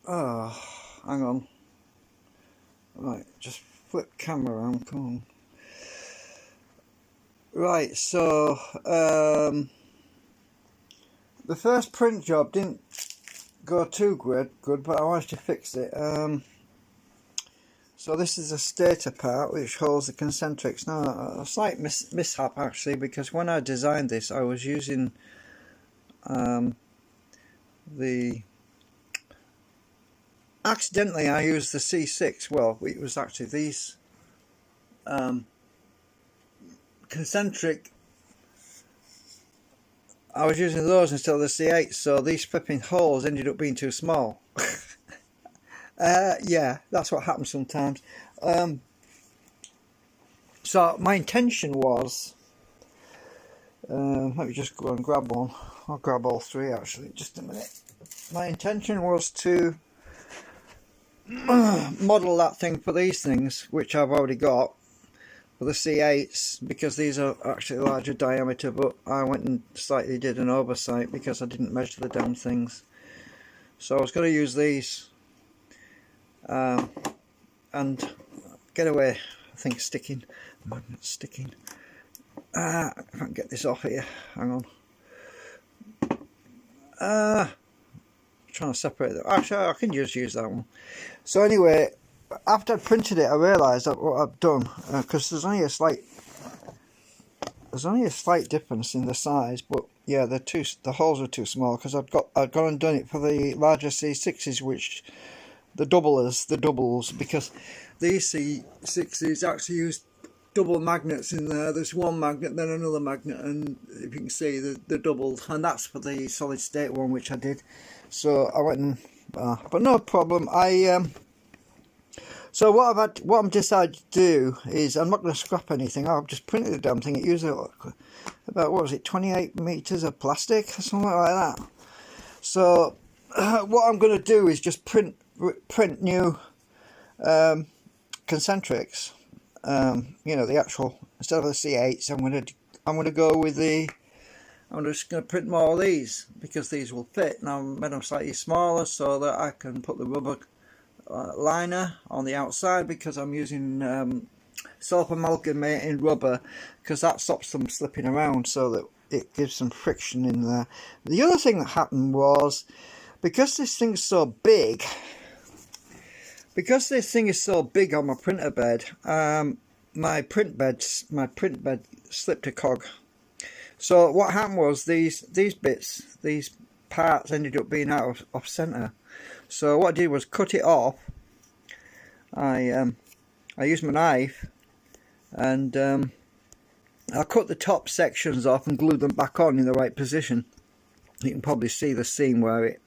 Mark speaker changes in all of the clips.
Speaker 1: Oh, hang on. Right, just flip camera around, come on. Right, so the first print job didn't go too good, but I managed to fix it. So this is a stator part which holds the concentrics. Now, a slight mishap actually, because when I designed this I was using accidentally I used the C6. Well, it was actually these concentric, I was using those instead of the C8, so these flipping holes ended up being too small. Yeah, that's what happens sometimes. So my intention was, let me just go and grab one. I'll grab all three actually, just a minute. My intention was to model that thing for these things, which I've already got, for the C8s, because these are actually larger diameter, but I went and slightly did an oversight because I didn't measure the damn things. So I was going to use these and get away. I think it's sticking. Magnet's sticking. I can't get this off here. Hang on. Trying to separate them. Actually, I can just use that one. So anyway, after I printed it, I realised that what I've done, because there's only a slight difference in the size, but yeah, the holes are too small, because I've gone and done it for the larger C6s, which the doubles, because these C6s actually use double magnets in there. There's one magnet, then another magnet, and if you can see, the doubled, and that's for the solid state one, which I did. So I went and, but no problem. So what I'm decided to do is, I'm not going to scrap anything. I've just printed the damn thing. It used about, what was it, 28 meters of plastic or something like that. So what I'm going to do is just print new concentrics. You know, the actual, instead of the C8s, I'm gonna go with I'm just going to print more of these, because these will fit. Now I've made them slightly smaller so that I can put the rubber liner on the outside, because I'm using self-amalgamating rubber, because that stops them slipping around, so that it gives some friction in there. The other thing that happened was, because this thing's so big, on my printer bed, my print bed slipped a cog. So what happened was, these parts ended up being out of center. So what I did was cut it off. I used my knife, and I cut the top sections off and glued them back on in the right position. You can probably see the seam where it,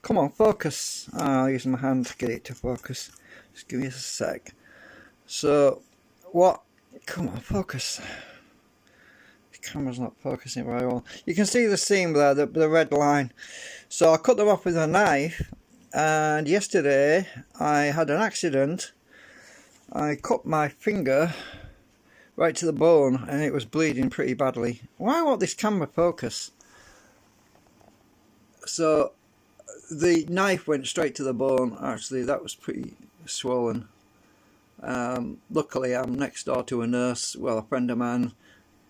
Speaker 1: come on, focus. I'll use my hand to get it to focus. Just give me a sec. So come on, focus. The camera's not focusing very well. You can see the seam there, the red line. So I cut them off with a knife, and yesterday I had an accident. I cut my finger right to the bone, and it was bleeding pretty badly. Why won't this camera focus? So the knife went straight to the bone. Actually, that was pretty swollen. Luckily, I'm next door to a nurse. Well, a friend of mine,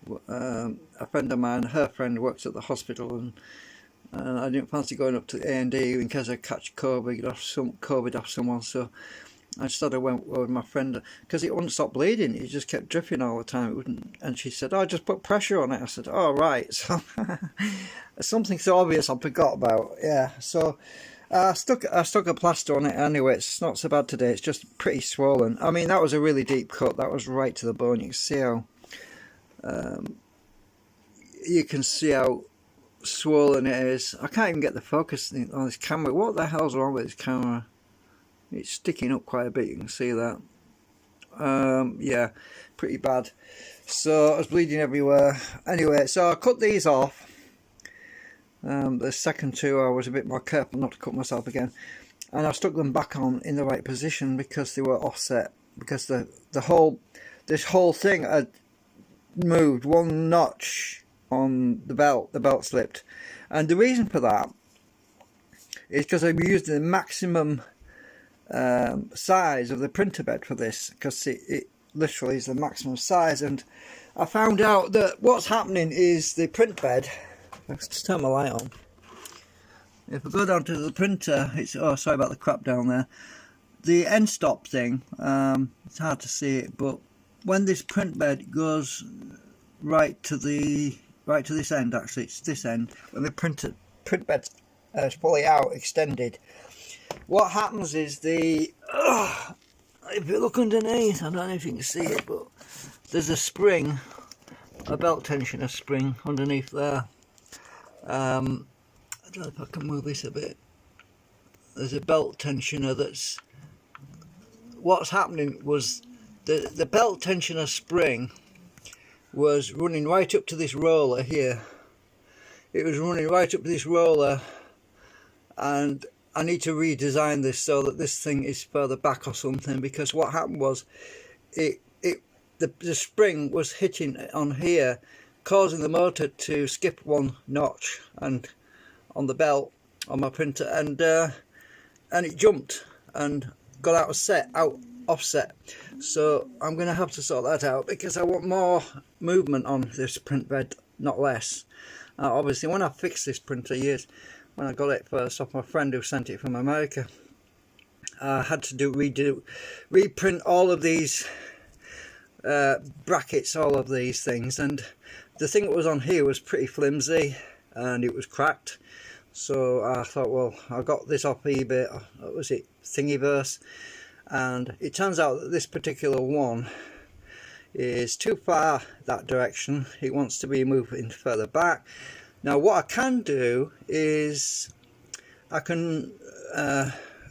Speaker 1: her friend works at the hospital, and I didn't fancy going up to the A&E in case I catch COVID off someone. So I started went with my friend, because it wouldn't stop bleeding. It just kept dripping all the time. It wouldn't, and she said, "Oh, just put pressure on it." I said, "Oh, right." So something so obvious I forgot about. Yeah. So I stuck a plaster on it anyway. It's not so bad today. It's just pretty swollen. I mean, that was a really deep cut. That was right to the bone. You can see how swollen it is. I can't even get the focus on this camera. What the hell's wrong with this camera? It's sticking up quite a bit. You can see that. Yeah, pretty bad. So I was bleeding everywhere. Anyway, so I cut these off. The second two I was a bit more careful not to cut myself again, and I stuck them back on in the right position, because they were offset, because this whole thing had moved one notch on the belt. The belt slipped, and the reason for that is because I'm using the maximum size of the printer bed for this, because it literally is the maximum size. And I found out that what's happening is the print bed, let's just turn my light on. If I go down to the printer, it's, oh sorry about the crap down there, the end stop thing, it's hard to see it, but when this print bed goes right to this end, actually it's this end, when the print bed is fully out, extended, what happens is if you look underneath, I don't know if you can see it, but there's a spring, a belt tensioner spring underneath there. I don't know if I can move this a bit. There's a belt tensioner that's, what's happening was the belt tensioner spring was running right up to this roller here. It was running right up to this roller, and I need to redesign this so that this thing is further back or something, because what happened was the spring was hitting on here, causing the motor to skip one notch and on the belt on my printer, and it jumped and got out of offset. So I'm going to have to sort that out, because I want more movement on this print bed, not less. Obviously when I fixed this printer when I got it first off my friend who sent it from America, I had to reprint all of these brackets, all of these things, and the thing that was on here was pretty flimsy and it was cracked. So I thought, well, I got this off eBay, what was it, Thingiverse, and it turns out that this particular one is too far that direction. It wants to be moving further back. Now what I can do is I can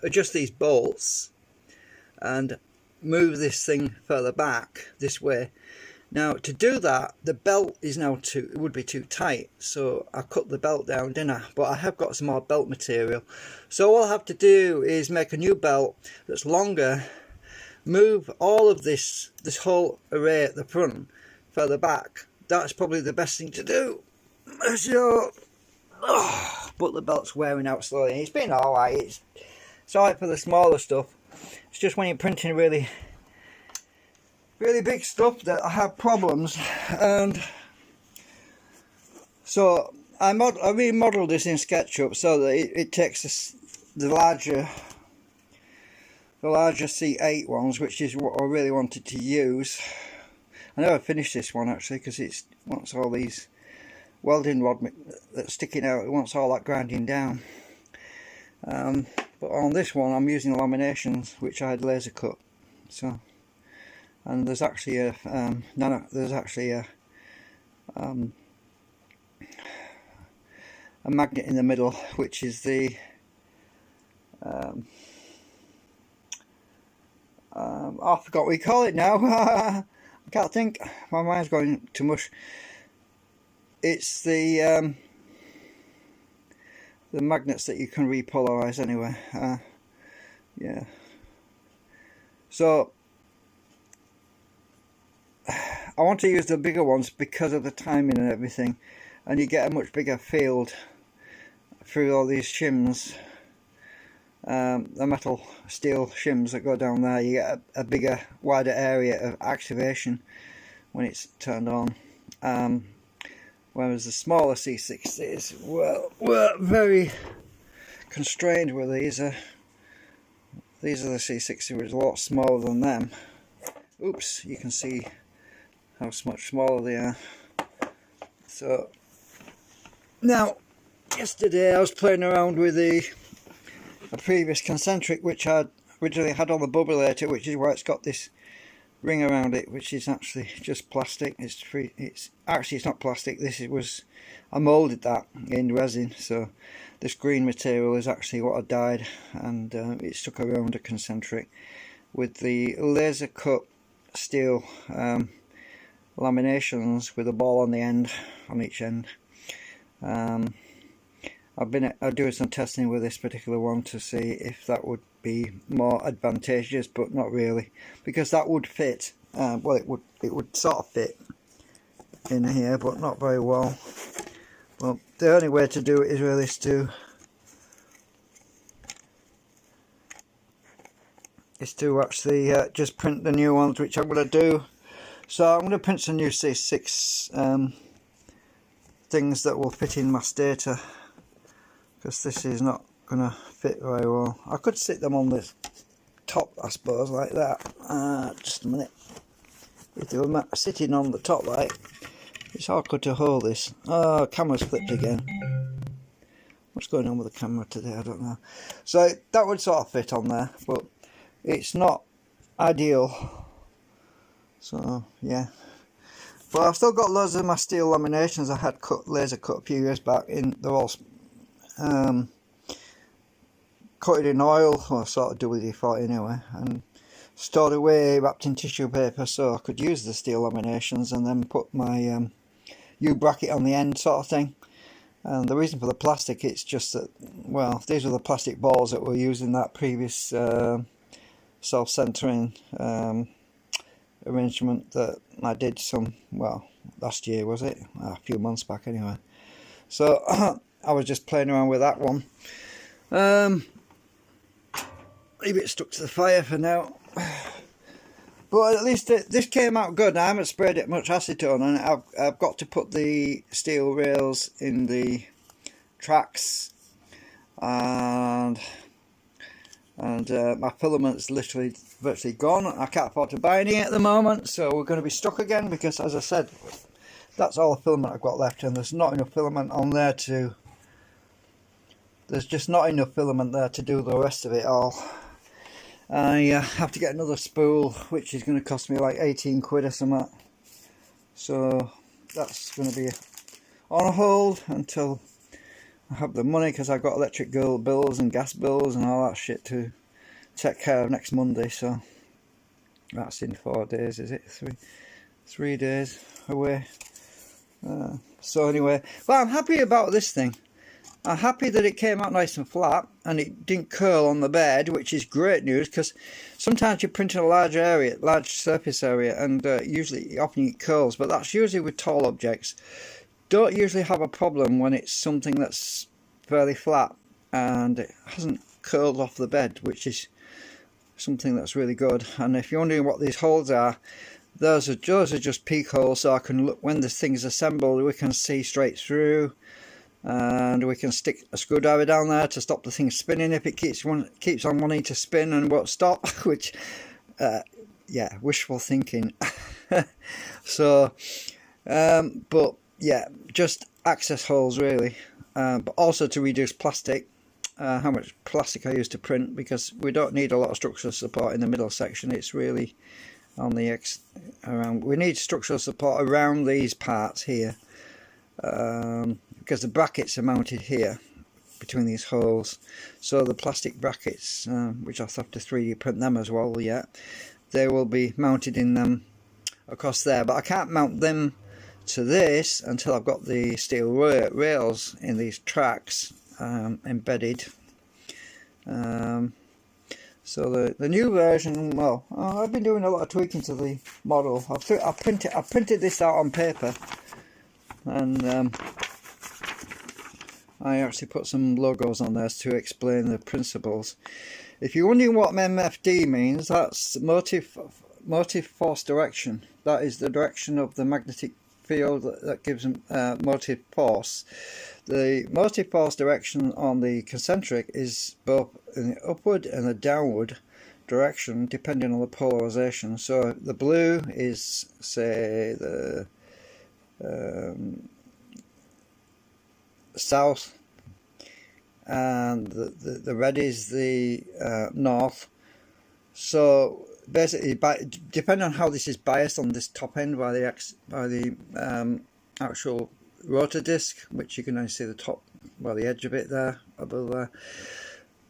Speaker 1: adjust these bolts and move this thing further back this way. Now to do that, the belt is now it would be too tight, so I cut the belt down, didn't I? But I have got some more belt material, so all I have to do is make a new belt that's longer, move all of this whole array at the front further back. That's probably the best thing to do. So, but the belt's wearing out slowly. It's been alright. It's alright for the smaller stuff. It's just when you're printing really big stuff that I have problems. And so I remodeled this in SketchUp so that it takes the larger C8 ones, which is what I really wanted to use. I never finished this one actually, because it wants all these welding rod that's sticking out, it wants all that grinding down. But on this one I'm using laminations which I had laser cut. So, and there's actually a magnet in the middle, which is the I forgot what we call it now. I can't think, my mind's going to mush. It's the magnets that you can repolarize anyway. Yeah. So I want to use the bigger ones because of the timing and everything, and you get a much bigger field through all these shims. The metal steel shims that go down there, you get a bigger, wider area of activation when it's turned on. Whereas the smaller C60s were very constrained with these. These are the C60, which is a lot smaller than them. Oops, you can see how much smaller they are. So now, yesterday I was playing around with a previous concentric which I originally had on the bubbleator, which is why it's got this ring around it, which is actually just plastic. It's not plastic. I moulded that in resin, so this green material is actually what I dyed, and it's stuck around a concentric with the laser cut steel laminations with a ball on the end, on each end. I've been doing some testing with this particular one to see if that would be more advantageous, but not really, because that would fit. Well, it would sort of fit in here, but not very well. Well, the only way to do it is really to is to actually just print the new ones, which I'm going to do. So I'm going to print some new C6 things that will fit in my stator, because this is not going to fit very well. I could sit them on the top, I suppose, like that. Just a minute. If they were sitting on the top, like, it's awkward to hold this. Oh, camera's flipped again. What's going on with the camera today? I don't know. So that would sort of fit on there, but it's not ideal. So yeah, but I've still got loads of my steel laminations I had laser cut a few years back. They're all coated in oil, or sort of WD-40 anyway, and stored away wrapped in tissue paper, so I could use the steel laminations and then put my U-bracket on the end, sort of thing. And the reason for the plastic, it's just that, well, these were the plastic balls that were used in that previous self-centering arrangement that I did last year, was it? A few months back anyway. So I was just playing around with that one. Leave it stuck to the fire for now. But at least this came out good. I haven't sprayed it much acetone, and I've got to put the steel rails in the tracks, and my filament's literally virtually gone. I can't afford to buy any at the moment, so we're going to be stuck again, because, as I said, that's all the filament I've got left, and there's not enough filament on there to... There's just not enough filament there to do the rest of it all. I have to get another spool, which is going to cost me like 18 quid or something. So that's going to be on hold until I have the money, because I've got electric bills and gas bills and all that shit to take care of next Monday. So that's in 4 days, is it? Three days away. So anyway, but I'm happy about this thing. I'm happy that it came out nice and flat and it didn't curl on the bed, which is great news, because sometimes you're printing a large surface area, and often it curls, but that's usually with tall objects. Don't usually have a problem when it's something that's fairly flat and it hasn't curled off the bed, which is something that's really good. And if you're wondering what these holes are, those are just peak holes, so I can look when this thing's assembled, we can see straight through. And we can stick a screwdriver down there to stop the thing spinning if it keeps on wanting to spin and won't stop, which yeah, wishful thinking. So but yeah, just access holes really, but also to reduce plastic, how much plastic I use to print, because we don't need a lot of structural support in the middle section. It's really on the around. We need structural support around these parts here, because the brackets are mounted here between these holes. So the plastic brackets, which I'll have to 3D print them as well yet, they will be mounted in them across there, but I can't mount them to this until I've got the steel rails in these tracks embedded. So the new version, well, I've been doing a lot of tweaking to the model. I've printed this out on paper, and I actually put some logos on there to explain the principles. If you're wondering what MFD means, that's motive force direction. That is the direction of the magnetic field that gives motive force. The motive force direction on the concentric is both in the upward and the downward direction, depending on the polarization. So the blue is, say, the south, and the red is the north. So basically, depending on how this is biased on this top end by the actual rotor disc, which you can only see the top, well, the edge of it there, above there.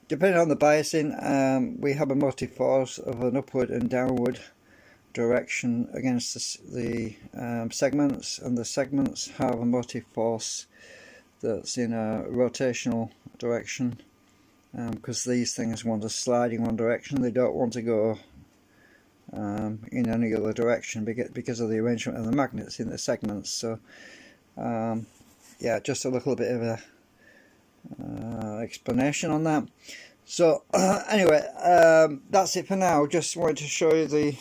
Speaker 1: Depending on the biasing, we have a motive force of an upward and downward direction against the segments, and the segments have a motive force that's in a rotational direction, because these things want to slide in one direction. They don't want to go in any other direction because of the arrangement of the magnets in the segments. So yeah, just a little bit of a explanation on that. So anyway, that's it for now. Just wanted to show you the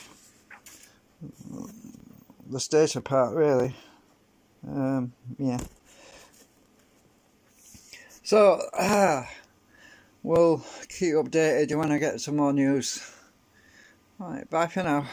Speaker 1: stator part, really. Yeah. So we'll keep you updated when I get some more news. Right, bye for now.